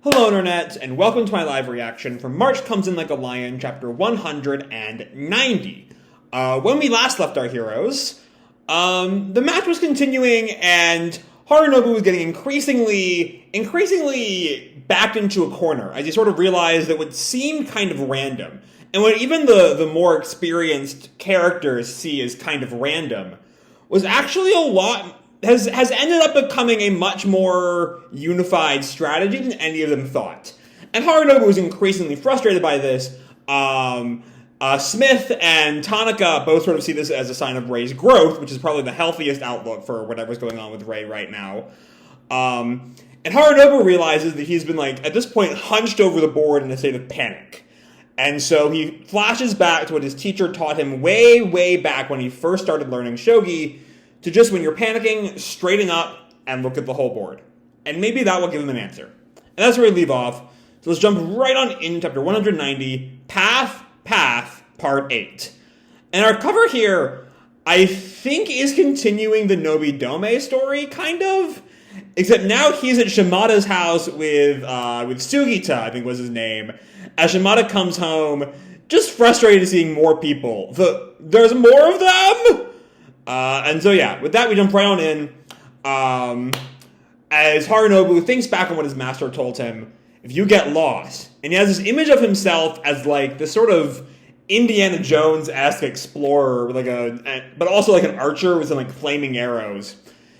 Hello Internet, and welcome to my live reaction from March Comes In Like a Lion, chapter 190. When we last left our heroes, the match was continuing, and Harunobu was getting increasingly backed into a corner, as he sort of realized that what seemed kind of random, and what even the more experienced characters see as kind of random, was actually has ended up becoming a much more unified strategy than any of them thought. And Harunobu was increasingly frustrated by this. Smith and Tanaka both sort of see this as a sign of Rei's growth, which is probably the healthiest outlook for whatever's going on with Rei right now. And Harunobu realizes that he's been, at this point, hunched over the board in a state of panic. And so he flashes back to what his teacher taught him way, way back when he first started learning shogi, to just, when you're panicking, straighten up and look at the whole board. And maybe that will give him an answer. And that's where we leave off. So let's jump right on into chapter 190, Path, Part 8. And our cover here, I think, is continuing the Nobidome story, kind of. Except now he's at Shimada's house with Sugita, I think was his name. As Shimada comes home, just frustrated seeing more people. There's more of them? And so yeah, with that we jump right on in, as Harunobu thinks back on what his master told him. If you get lost, and he has this image of himself as this sort of Indiana Jones-esque explorer, but also an archer with some flaming arrows.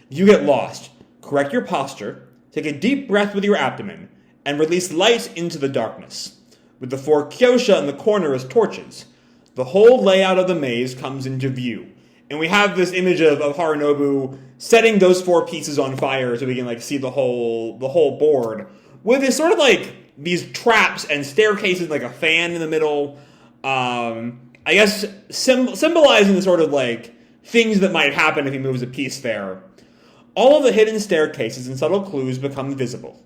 If you get lost, correct your posture, take a deep breath with your abdomen, and release light into the darkness. With the 4 kyosha in the corner as torches, the whole layout of the maze comes into view. And we have this image of Harunobu setting those 4 pieces on fire so we can see the whole board, with this sort of these traps and staircases, a fan in the middle. I guess symbolizing the sort of things that might happen if he moves a piece there. All of the hidden staircases and subtle clues become visible.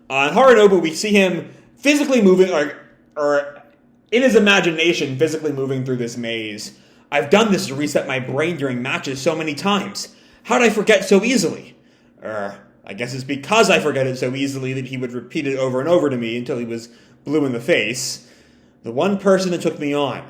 In Harunobu, we see him physically moving, or in his imagination, physically moving through this maze. I've done this to reset my brain during matches so many times. How'd I forget so easily? I guess it's because I forget it so easily that he would repeat it over and over to me until he was blue in the face. The one person that took me on.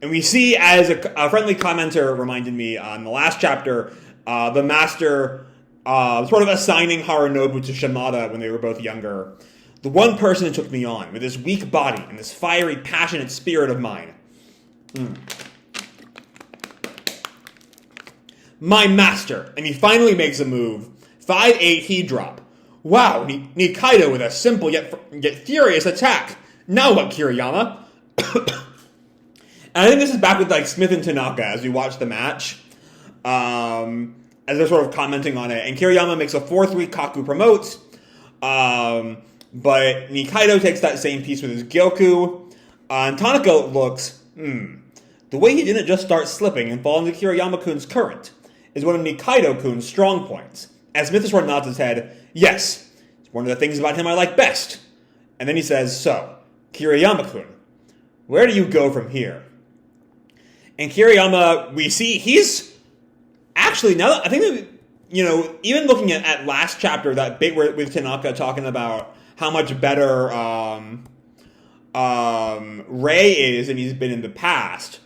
And we see, as a friendly commenter reminded me in the last chapter, the master sort of assigning Harunobu to Shimada when they were both younger. The one person that took me on, with this weak body and this fiery, passionate spirit of mine. My master, and he finally makes a move. 5-8 he drop. Wow, Nikaido with a simple yet furious attack. Now what, Kiriyama? And I think this is back with Smith and Tanaka as we watch the match. As they're sort of commenting on it. And Kiriyama makes a 4-3 Kaku promotes. But Nikaido takes that same piece with his Gyoku. And Tanaka looks, the way he didn't just start slipping and fall into Kiriyama-kun's current is one of Nikaido-kun's strong points. As Smith sort of nods his head, yes, it's one of the things about him I like best. And then he says, so, Kiriyama-kun, where do you go from here? And Kiriyama, we see, he's actually, now that, I think that, even looking at last chapter, that bit with Tanaka talking about how much better Rei is than he's been in the past.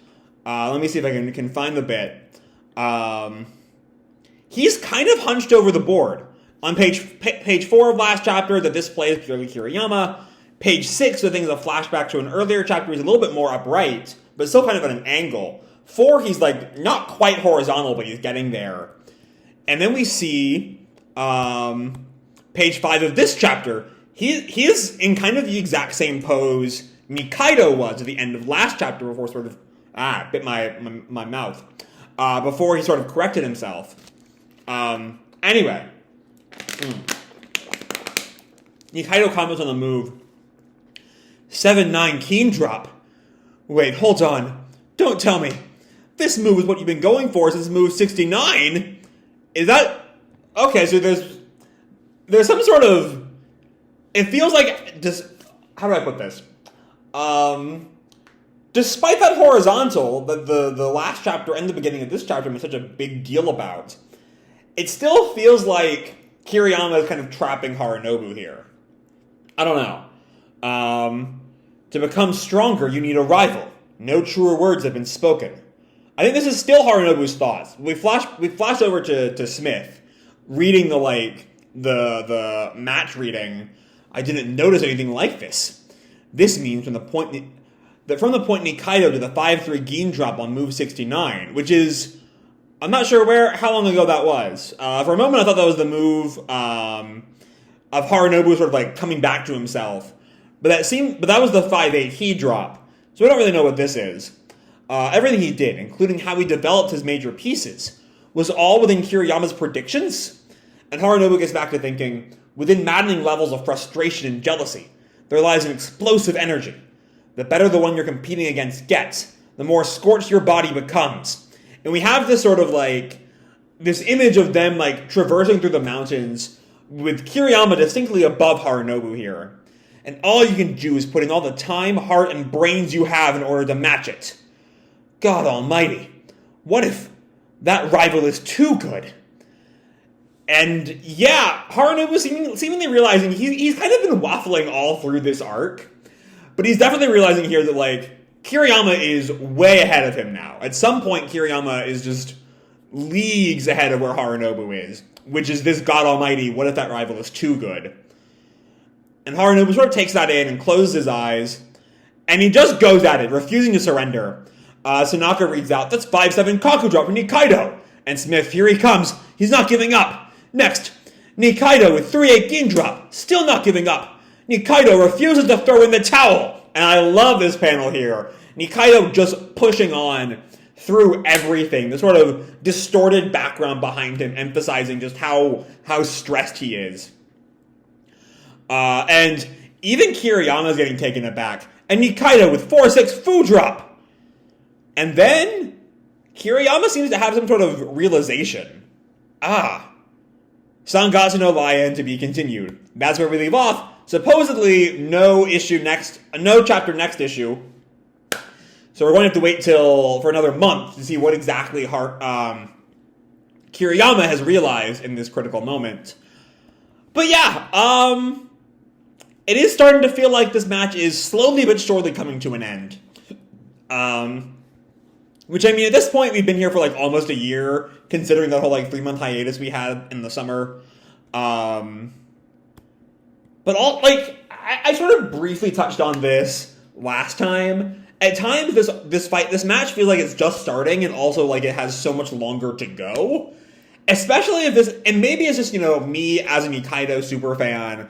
Let me see if I can find the bit. He's kind of hunched over the board. On page 4 of last chapter, the display is purely Kiriyama. Page 6, the thing is a flashback to an earlier chapter. He's a little bit more upright, but still kind of at an angle. 4, he's not quite horizontal, but he's getting there. And then we see page 5 of this chapter. He is in kind of the exact same pose Nikaido was at the end of last chapter before sort of bit my mouth. Before he sort of corrected himself. Anyway. Nikaido comments on the move. 7-9 keen drop. Wait, hold on. Don't tell me. This move is what you've been going for since move 69? Is that... Okay, so there's some sort of... It feels like... How do I put this? Despite that horizontal that the last chapter and the beginning of this chapter made such a big deal about, it still feels like Kiriyama is kind of trapping Harunobu here. I don't know. To become stronger, you need a rival. No truer words have been spoken. I think this is still Harunobu's thoughts. We flash over to Smith, reading the match reading. I didn't notice anything like this. This means from the point Nikaido to the 5-3 Gin drop on move 69, which is, I'm not sure how long ago that was. For a moment I thought that was the move of Harunobu sort of like coming back to himself. But that was the 5-8 he drop. So we don't really know what this is. Everything he did, including how he developed his major pieces, was all within Kiriyama's predictions. And Harunobu gets back to thinking, within maddening levels of frustration and jealousy, there lies an explosive energy. The better the one you're competing against gets, the more scorched your body becomes. And we have this sort of like, this image of them like traversing through the mountains with Kiriyama distinctly above Harunobu here. And all you can do is put in all the time, heart, and brains you have in order to match it. God almighty, what if that rival is too good? And yeah, Harunobu seemingly realizing he's kind of been waffling all through this arc. But he's definitely realizing here that, like, Kiriyama is way ahead of him now. At some point, Kiriyama is just leagues ahead of where Harunobu is. Which is this God almighty, what if that rival is too good? And Harunobu sort of takes that in and closes his eyes. And he just goes at it, refusing to surrender. Tanaka reads out, that's 5-7 Kaku drop from Nikaido. And Smith, here he comes. He's not giving up. Next, Nikaido with 3-8 Gin drop. Still not giving up. Nikaido refuses to throw in the towel. And I love this panel here. Nikaido just pushing on through everything. The sort of distorted background behind him emphasizing just how stressed he is. And even Kiriyama's getting taken aback. And Nikaido with 4-6 Fu drop. And then Kiriyama seems to have some sort of realization. Sangatsu no Lion to be continued. That's where we leave off. Supposedly, no chapter next issue. So we're going to have to wait for another month to see what exactly Kiriyama has realized in this critical moment. But yeah, it is starting to feel like this match is slowly but surely coming to an end. Which, I mean, at this point, we've been here for, like, almost a year, considering that whole, like, 3-month hiatus we had in the summer. But I sort of briefly touched on this last time. At times, this match feels like it's just starting, and also, like, it has so much longer to go. Especially if this, and maybe it's just, me as a Nikaido super fan,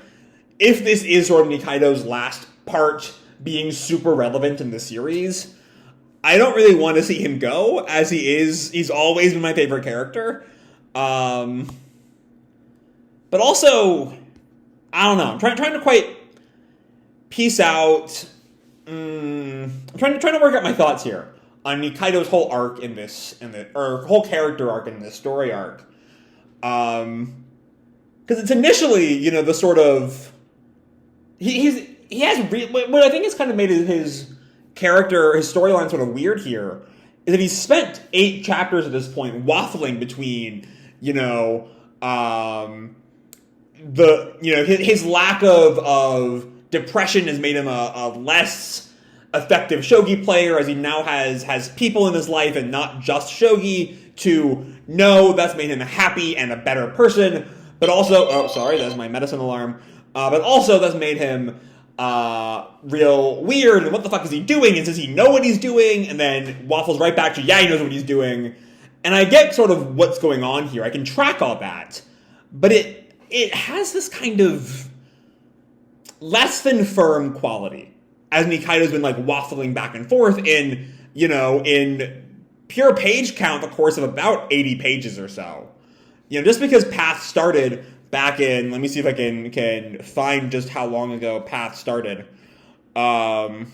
if this is sort of Nikaido's last part being super relevant in the series, I don't really want to see him go, as he's always been my favorite character. But also, I don't know, I'm trying to quite piece out, I'm trying to work out my thoughts here on Nikaido's whole arc or whole character arc in this story arc. Because it's initially, the sort of, what I think has kind of made his character, his storyline sort of weird here, is that he's spent 8 chapters at this point waffling between, his lack of depression has made him a less effective shogi player, as he now has people in his life and not just shogi, to know that's made him happy and a better person, but also, that's my medicine alarm, but also that's made him real weird, and what the fuck is he doing, and does he know what he's doing, and then waffles right back to, yeah, he knows what he's doing, and I get sort of what's going on here, I can track all that, but it has this kind of less than firm quality, as Nikaido's been, like, waffling back and forth in pure page count, the course of about 80 pages or so. Just because Path started back in, let me see if I can find just how long ago Path started. I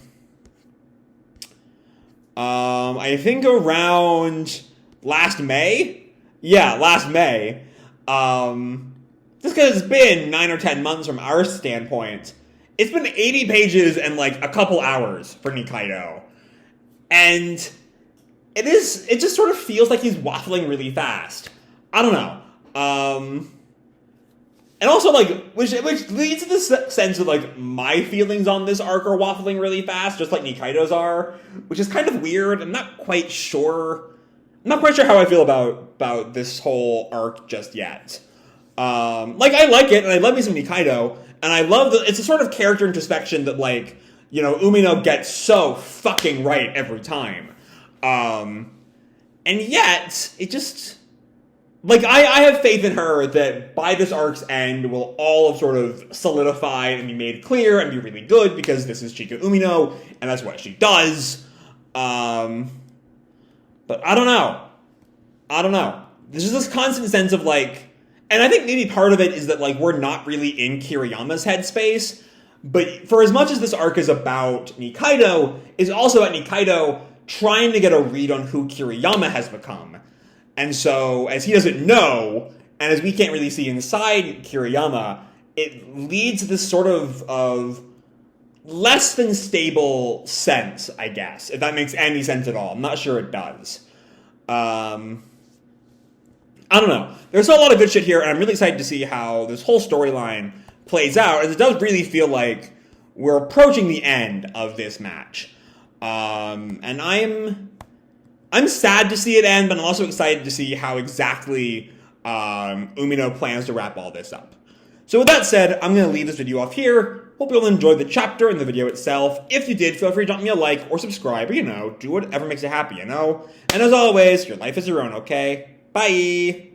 think around last May. Yeah, last May. Just because it's been 9 or 10 months from our standpoint, it's been 80 pages and like a couple hours for Nikaido. And it just sort of feels like he's waffling really fast. I don't know. And also, like, which leads to this sense of, like, my feelings on this arc are waffling really fast, just like Nikaido's are, which is kind of weird. I'm not quite sure how I feel about this whole arc just yet. Like, I like it, and I love me some Nikaido, and I love it's a sort of character introspection that, like, you know, Umino gets so fucking right every time. And yet, it just... Like, I have faith in her that by this arc's end, will all have sort of solidified and be made clear and be really good, because this is Chika Umino, and that's what she does. But I don't know. There's just this constant sense of, like... And I think maybe part of it is that, like, we're not really in Kiriyama's headspace, but for as much as this arc is about Nikaido, it's also about Nikaido trying to get a read on who Kiriyama has become. And so, as he doesn't know, and as we can't really see inside Kiriyama, it leads to this sort of less than stable sense, I guess, if that makes any sense at all. I'm not sure it does. I don't know. There's a lot of good shit here, and I'm really excited to see how this whole storyline plays out, and it does really feel like we're approaching the end of this match. And I'm sad to see it end, but I'm also excited to see how exactly Umino plans to wrap all this up. So with that said, I'm going to leave this video off here. Hope you all enjoyed the chapter and the video itself. If you did, feel free to drop me a like or subscribe, or, you know, do whatever makes you happy, you know? And as always, your life is your own, okay? Bye!